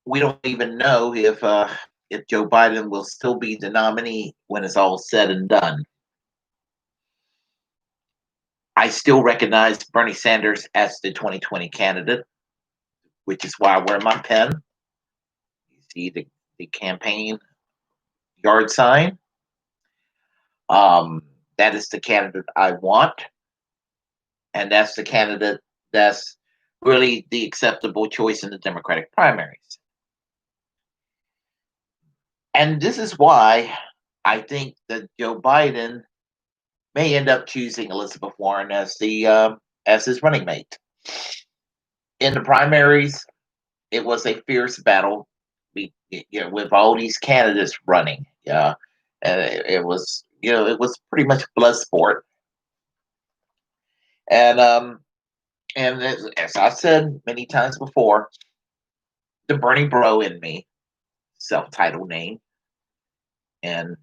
we don't even know if Joe Biden will still be the nominee when it's all said and done. I still recognize Bernie Sanders as the 2020 candidate, which is why I wear my pen. You see the campaign yard sign. Um, that is the candidate I want, and that's the candidate that's really the acceptable choice in the Democratic primaries. And this is why I think that Joe Biden may end up choosing Elizabeth Warren as his running mate. In the primaries, it was a fierce battle, with all these candidates running. Yeah, and it was it was pretty much blood sport. And as I said many times before, the Bernie Bro in me, self-titled name, and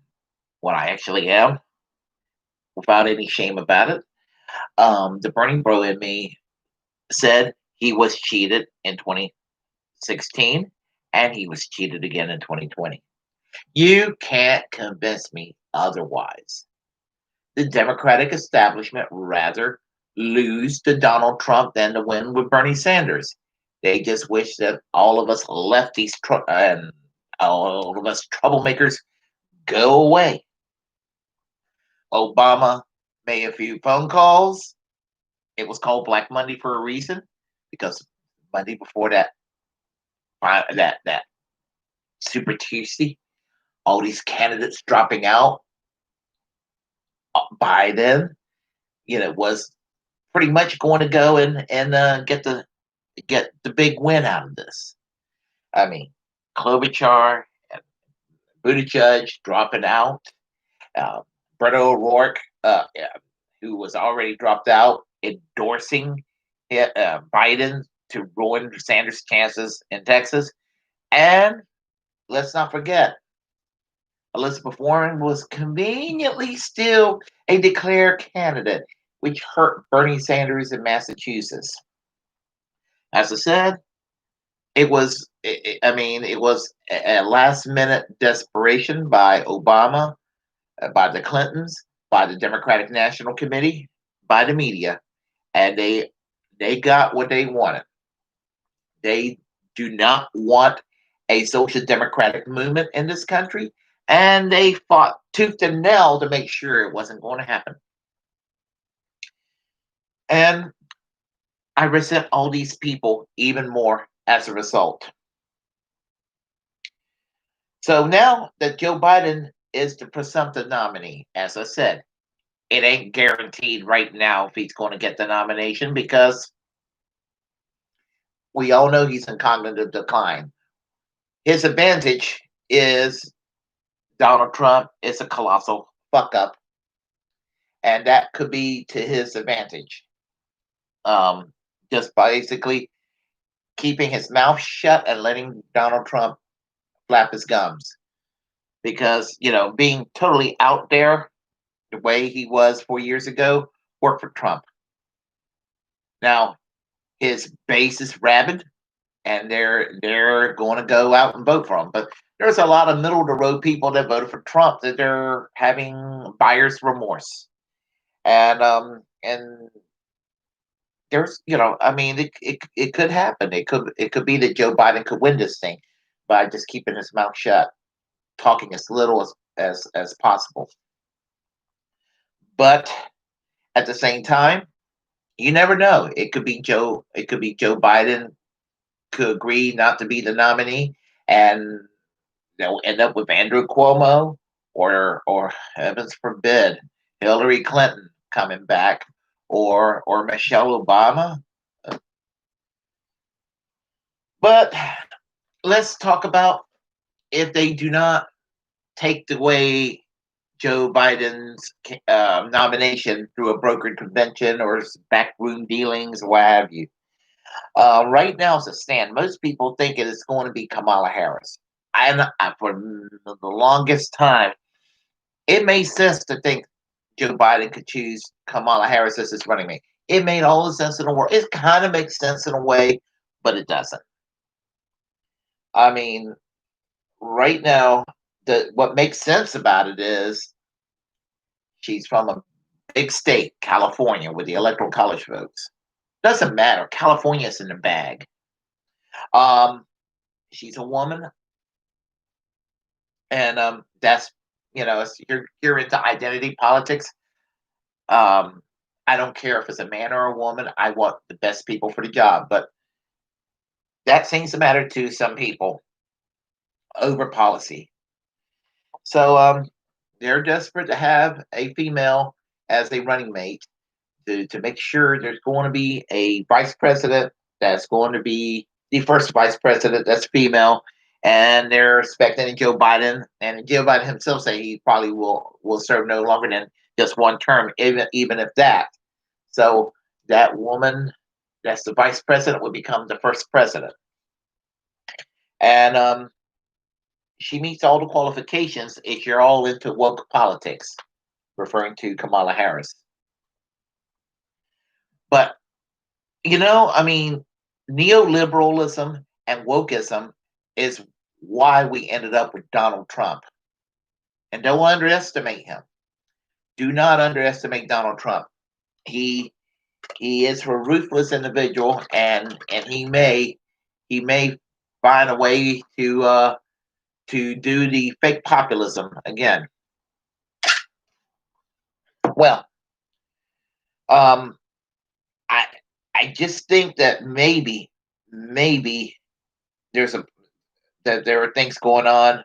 what I actually am, without any shame about it. The Bernie Bro in me said he was cheated in 2016, and he was cheated again in 2020. You can't convince me otherwise. The Democratic establishment rather lose to Donald Trump than to win with Bernie Sanders. They just wish that all of us lefties and all of us troublemakers go away. Obama made a few phone calls. It was called Black Monday for a reason, because Monday before that Super Tuesday, all these candidates dropping out. Biden, was pretty much going to go and get the big win out of this. I mean, Klobuchar and Buttigieg dropping out. Uh, Beto O'Rourke, yeah, who was already dropped out, endorsing Biden to ruin Sanders' chances in Texas. And let's not forget, Elizabeth Warren was conveniently still a declared candidate, which hurt Bernie Sanders in Massachusetts. As I said, it was a last minute desperation by Obama, by the Clintons, by the Democratic National Committee, by the media, and they got what they wanted. They do not want a social democratic movement in this country, and they fought tooth and nail to make sure it wasn't going to happen. And I resent all these people even more as a result. So now that Joe Biden is the presumptive nominee, as I said, it ain't guaranteed right now if he's going to get the nomination, because we all know he's in cognitive decline. His advantage is Donald Trump is a colossal fuck up, and that could be to his advantage. Just basically keeping his mouth shut and letting Donald Trump flap his gums. Because, being totally out there the way he was 4 years ago worked for Trump. Now, his base is rabid, and they're going to go out and vote for him. But there's a lot of middle of the road people that voted for Trump that they're having buyer's remorse, and there's I mean it could happen. It could be that Joe Biden could win this thing by just keeping his mouth shut, talking as little as possible. But at the same time, you never know. It could be Joe. It could be Joe Biden could agree not to be the nominee, and they'll end up with Andrew Cuomo, or heavens forbid, Hillary Clinton coming back, or Michelle Obama. But let's talk about if they do not take away Joe Biden's nomination through a brokered convention or backroom dealings, what have you. Right now, as a stand, most people think it is going to be Kamala Harris. For the longest time, it made sense to think Joe Biden could choose Kamala Harris as his running mate. It made all the sense in the world. It kind of makes sense in a way, but it doesn't. I mean, right now, the what makes sense about it is she's from a big state, California, with the electoral college votes. Doesn't matter. California's in the bag. Um, she's a woman, and that's you're into identity politics. Um, I don't care if it's a man or a woman. I want the best people for the job, but that seems to matter to some people over policy. So they're desperate to have a female as a running mate to make sure there's going to be a vice president that's going to be the first vice president that's female. And they're expecting Joe Biden, and Joe Biden himself say he probably will serve no longer than just one term, even if that. So that woman, that's the vice president, would become the first president, and she meets all the qualifications if you're all into woke politics, referring to Kamala Harris. But I mean, neoliberalism and wokeism is why we ended up with Donald Trump. And don't underestimate him. Do not underestimate Donald Trump. He he is a ruthless individual, and he may find a way to do the fake populism again. Well, um, I I just think that maybe there's a that there are things going on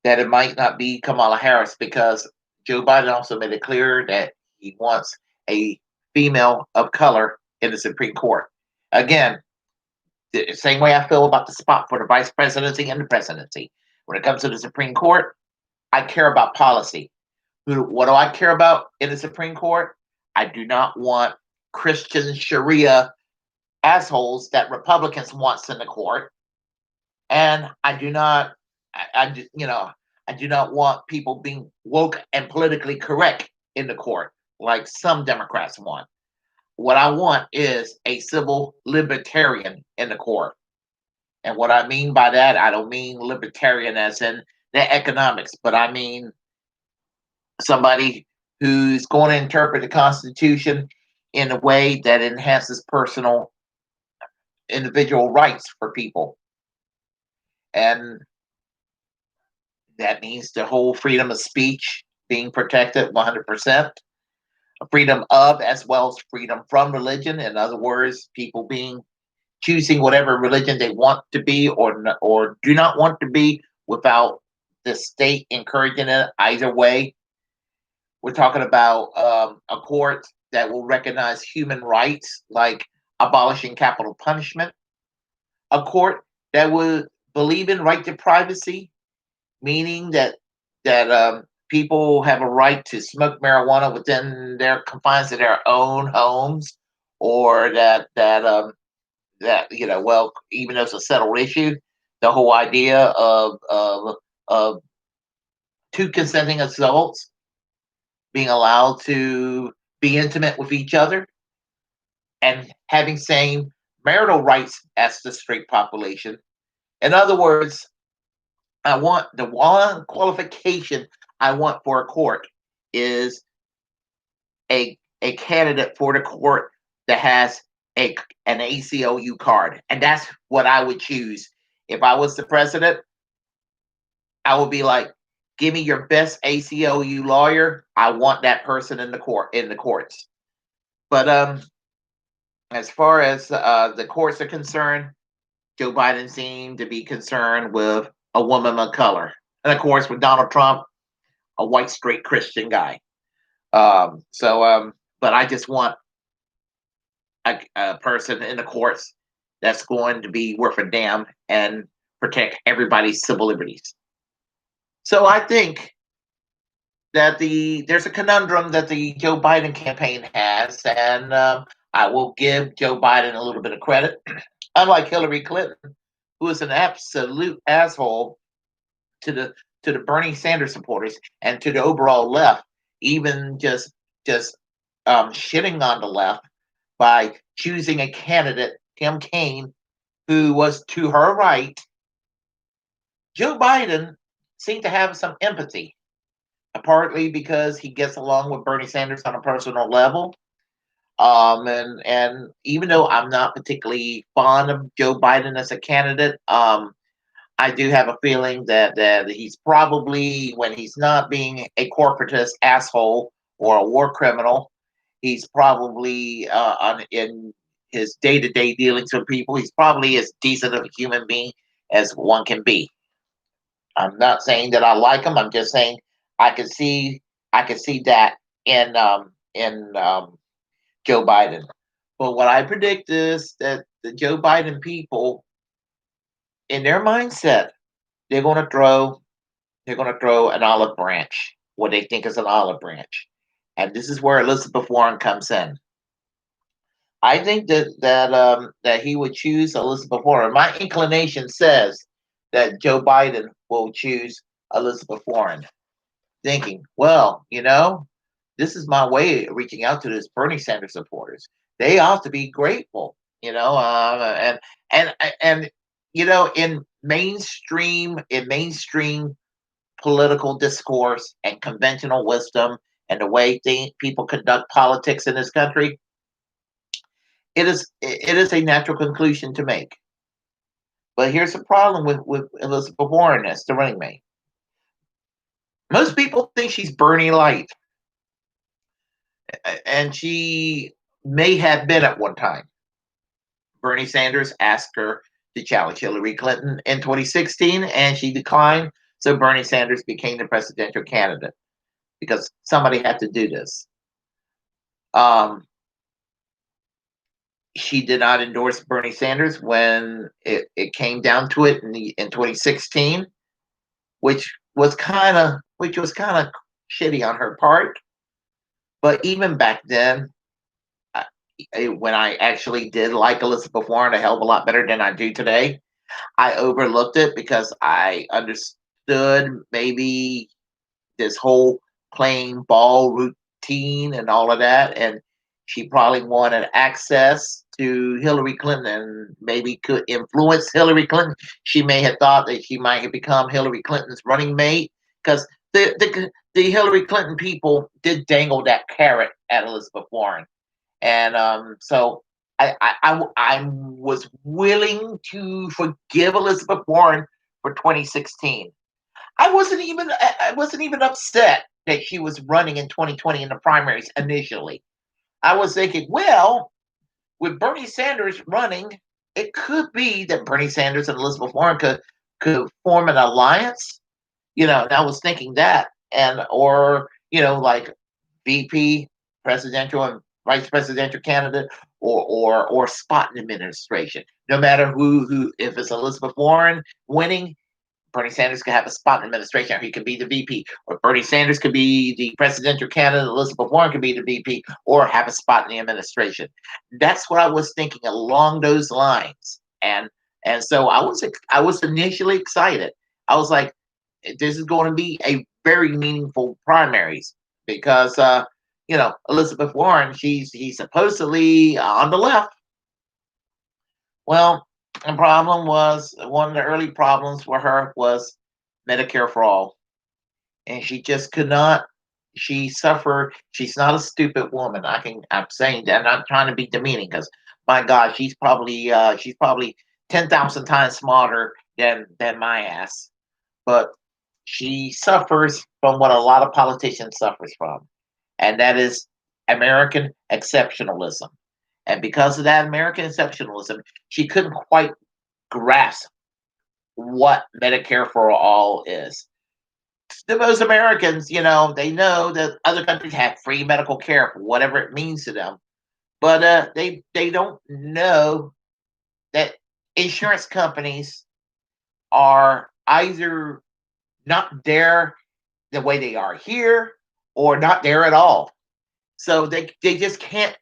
that it might not be Kamala Harris, because Joe Biden also made it clear that he wants a female of color in the Supreme Court. Again, the same way I feel about the spot for the vice presidency and the presidency. When it comes to the Supreme Court, I care about policy. What do I care about in the Supreme Court? I do not want Christian Sharia assholes that Republicans wants in the court, and I do not want people being woke and politically correct in the court like some Democrats want. What I want is a civil libertarian in the court. And what I mean by that, I don't mean libertarian as in the economics, but I mean somebody who's going to interpret the Constitution in a way that enhances personal individual rights for people. And that means the whole freedom of speech being protected 100%, freedom of as well as freedom from religion. In other words, people being choosing whatever religion they want to be, or do not want to be, without the state encouraging it either way. We're talking about a court that will recognize human rights, like abolishing capital punishment, a court that would believe in right to privacy, meaning that people have a right to smoke marijuana within their confines of their own homes, or that well, even though it's a settled issue, the whole idea of two consenting adults being allowed to be intimate with each other and having same marital rights as the straight population. In other words, I want the one qualification I want for a court is a candidate for the court that has a an ACLU card, and that's what I would choose if I was the president. I would be like, give me your best ACLU lawyer. I want that person in the courts. But as far as the courts are concerned, Joe Biden seemed to be concerned with a woman of color, and of course, with Donald Trump, a white straight Christian guy. But I just want a person in the courts that's going to be worth a damn and protect everybody's civil liberties. So I think that there's a conundrum that the Joe Biden campaign has, and I will give Joe Biden a little bit of credit. Unlike Hillary Clinton, who is an absolute asshole to the Bernie Sanders supporters and to the overall left, even just shitting on the left by choosing a candidate, Tim Kaine, who was to her right, Joe Biden seemed to have some empathy, partly because he gets along with Bernie Sanders on a personal level. And even though I'm not particularly fond of Joe Biden as a candidate, I do have a feeling that he's probably, when he's not being a corporatist asshole or a war criminal, he's probably in his day to day dealings with people. He's probably as decent of a human being as one can be. I'm not saying that I like him. I'm just saying I could see I could see that in Joe Biden. But what I predict is that the Joe Biden people, in their mindset, they're going to throw they're going to throw an olive branch, what they think is an olive branch, and this is where Elizabeth Warren comes in. I think that he would choose Elizabeth Warren. My inclination says that Joe Biden will choose Elizabeth Warren, thinking, well, this is my way of reaching out to those Bernie Sanders supporters. They ought to be grateful, and in mainstream political discourse and conventional wisdom and the way people conduct politics in this country, it is a natural conclusion to make. But here's the problem with Elizabeth Warren as the running mate. Most people think she's Bernie light, and she may have been at one time. Bernie Sanders asked her to challenge Hillary Clinton in 2016, and she declined. So Bernie Sanders became the presidential candidate because somebody had to do this. Um, she did not endorse Bernie Sanders when it came down to it in 2016, which was kind of shitty on her part. But even back then, when I actually did like Elizabeth Warren a hell of a lot better than I do today, I overlooked it because I understood maybe this whole playing ball routine and all of that, and she probably wanted access to Hillary Clinton and maybe could influence Hillary Clinton. She may have thought that she might have become Hillary Clinton's running mate because the Hillary Clinton people did dangle that carrot at Elizabeth Warren, and so I was willing to forgive Elizabeth Warren for 2016. I wasn't even upset that she was running in 2020 in the primaries initially. I was thinking, well, with Bernie Sanders running, it could be that Bernie Sanders and Elizabeth Warren could form an alliance. And I was thinking that, and or like VP, presidential and vice presidential candidate, or spot in administration. No matter who, if it's Elizabeth Warren winning, Bernie Sanders could have a spot in administration, or he could be the VP, or Bernie Sanders could be the presidential candidate, Elizabeth Warren could be the VP, or have a spot in the administration. That's what I was thinking along those lines, and so I was initially excited. I was like, this is going to be a very meaningful primaries because Elizabeth Warren, he's supposedly on the left. Well, the problem was one of the early problems for her was Medicare for all, and she just could not. She suffered. She's not a stupid woman. I'm saying that. I'm not trying to be demeaning because my God, she's probably 10,000 times smarter than my ass. But she suffers from what a lot of politicians suffers from, and that is American exceptionalism. And because of that American exceptionalism, she couldn't quite grasp what Medicare for all is. To most Americans, they know that other countries have free medical care for whatever it means to them, but they don't know that insurance companies are either not there the way they are here or not there at all. So they just can't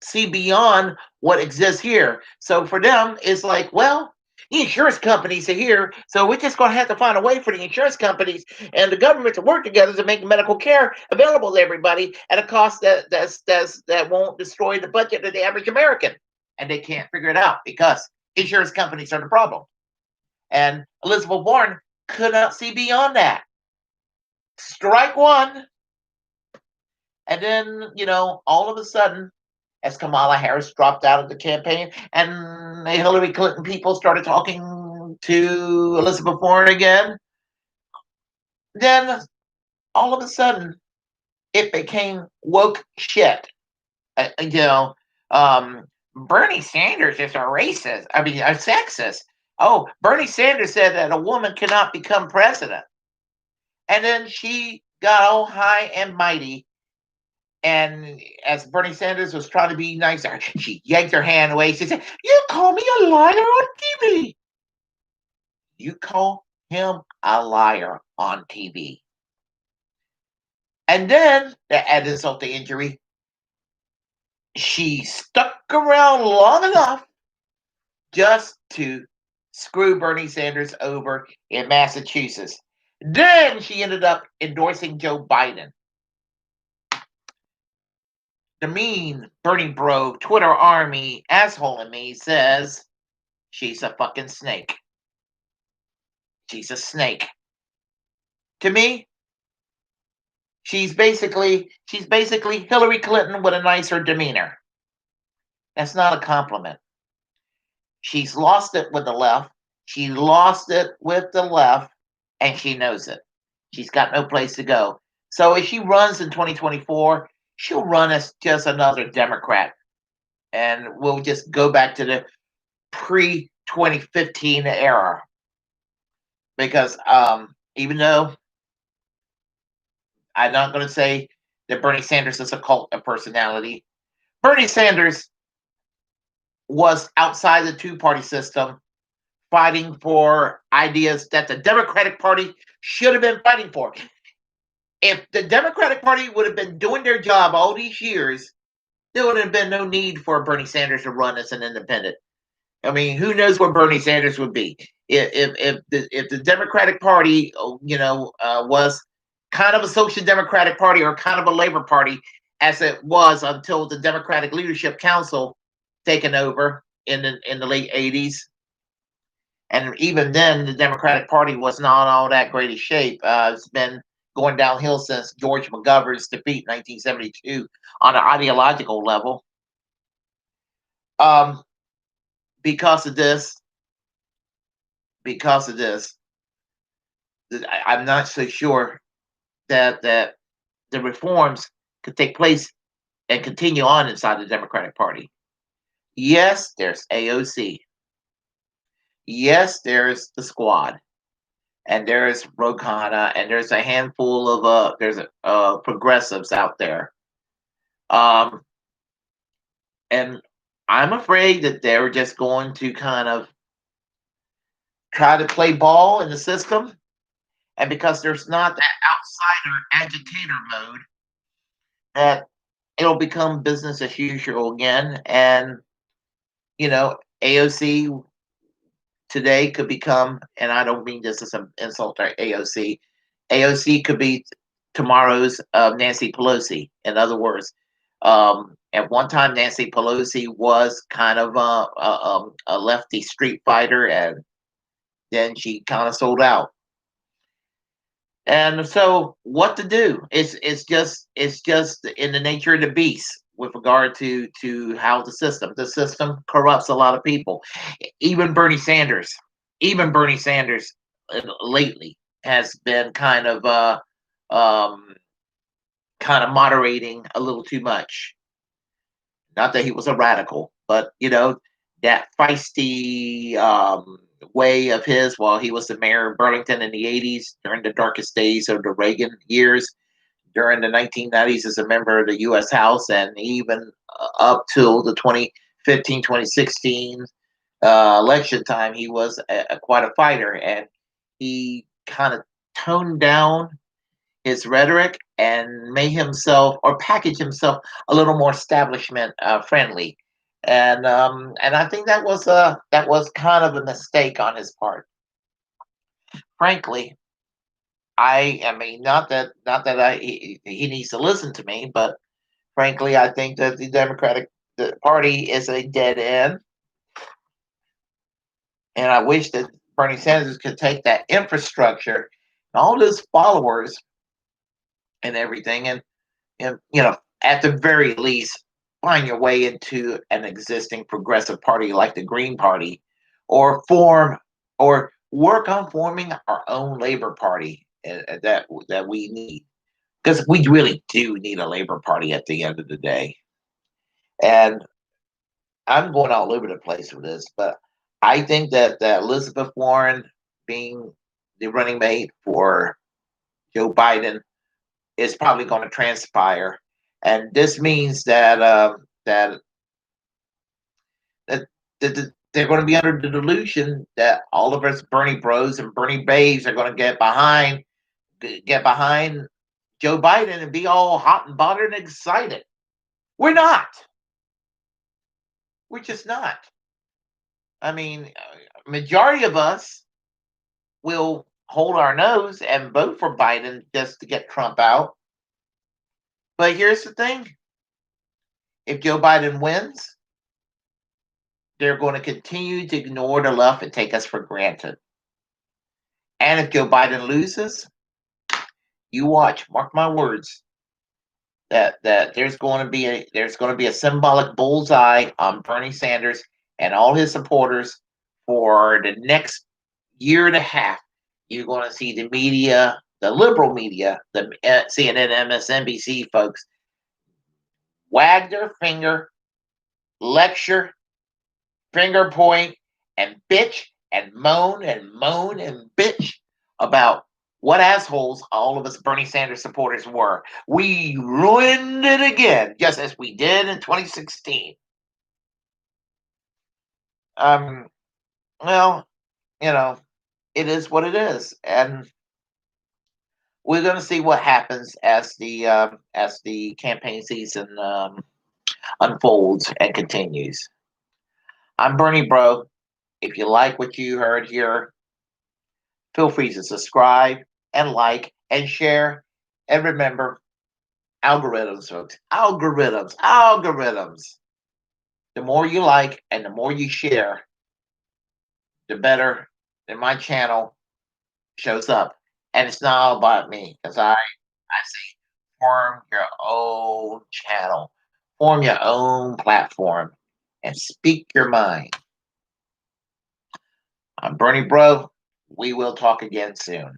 see beyond what exists here. So for them, it's like, well, the insurance companies are here, so we're just going to have to find a way for the insurance companies and the government to work together to make medical care available to everybody at a cost that won't destroy the budget of the average American. And they can't figure it out because insurance companies are the problem. And Elizabeth Warren could not see beyond that. Strike one. And then, all of a sudden, as Kamala Harris dropped out of the campaign and the Hillary Clinton people started talking to Elizabeth Warren again, then all of a sudden it became woke shit. Uh, you know, um, Bernie Sanders is a racist. I mean, a sexist. Oh, Bernie Sanders said that a woman cannot become president. And then she got all high and mighty. And as Bernie Sanders was trying to be nicer, she yanked her hand away. She said, "You call me a liar on TV. You call him a liar on TV." And then, to add insult to injury, she stuck around long enough just to screw Bernie Sanders over in Massachusetts. Then she ended up endorsing Joe Biden. The mean Bernie bro, Twitter army asshole in me says she's a fucking snake. She's a snake. To me, she's basically Hillary Clinton with a nicer demeanor. That's not a compliment. She's lost it with the left. She lost it with the left, and she knows it. She's got no place to go. So if she runs in 2024, she'll run as just another Democrat. And we'll just go back to the pre 2015 era. Because even though I'm not going to say that Bernie Sanders is a cult of personality, Bernie Sanders was outside the two-party system fighting for ideas that the Democratic Party should have been fighting for. If the Democratic Party would have been doing their job all these years, there would have been no need for Bernie Sanders to run as an independent. I mean, who knows where Bernie Sanders would be if the Democratic Party, was kind of a social democratic party or kind of a labor party as it was until the Democratic Leadership Council taken over in the late 80s. And even then, the Democratic Party was not all that great a shape. It's been going downhill since George McGovern's defeat in 1972 on an ideological level. Because of this, I'm not so sure that the reforms could take place and continue on inside the Democratic Party. Yes, there's AOC. Yes, there's the Squad, and there's Ro Khanna, and there's a handful of progressives out there. And I'm afraid that they're just going to kind of try to play ball in the system. And because there's not that outsider agitator mode, that it'll become business as usual again. And, AOC today could become, and I don't mean this as an insult to AOC, AOC could be tomorrow's Nancy Pelosi. In other words, at one time, Nancy Pelosi was kind of a lefty street fighter, and then she kind of sold out. And so, what to do? It's just in the nature of the beast with regard to how the system corrupts a lot of people. Even Bernie Sanders, lately has been kind of moderating a little too much. Not that he was a radical, but that feisty way of his while he was the mayor of Burlington in the 80s during the darkest days of the Reagan years, during the 1990s as a member of the U.S. House, and even up till the 2015, 2016 election time, he was quite a fighter, and he kind of toned down his rhetoric and made himself or packaged himself a little more establishment friendly. And I think that was kind of a mistake on his part. Frankly, I mean, not that he needs to listen to me, but frankly, I think that the Democratic Party is a dead end, and I wish that Bernie Sanders could take that infrastructure and all those followers and everything, and at the very least, find your way into an existing progressive party like the Green Party, or form or work on forming our own Labor Party that we need, because we really do need a Labor Party at the end of the day. And I'm going all over the place with this, but I think that Elizabeth Warren being the running mate for Joe Biden is probably going to transpire, and this means that they're going to be under the delusion that all of us Bernie Bros and Bernie Bays are going to get behind Joe Biden and be all hot and bothered and excited. We're not. We're just not. I mean, majority of us will hold our nose and vote for Biden just to get Trump out. But here's the thing: if Joe Biden wins, they're going to continue to ignore the left and take us for granted. And if Joe Biden loses, you watch, mark my words, that there's going to be a symbolic bullseye on Bernie Sanders and all his supporters for the next year and a half. You're going to see the media, the liberal media, the CNN, MSNBC folks, wag their finger, lecture, finger point, and bitch and moan and bitch about what assholes all of us Bernie Sanders supporters were. We ruined it again, just as we did in 2016. Um, well, it is what it is, and we're going to see what happens as the campaign season unfolds and continues. I'm Bernie Bro. If you like what you heard here, feel free to subscribe and like and share. And remember, algorithms, folks. Algorithms. The more you like and the more you share, the better that my channel shows up. And it's not all about me, because I say form your own channel, form your own platform, and speak your mind. I'm Bernie Bro. We will talk again soon.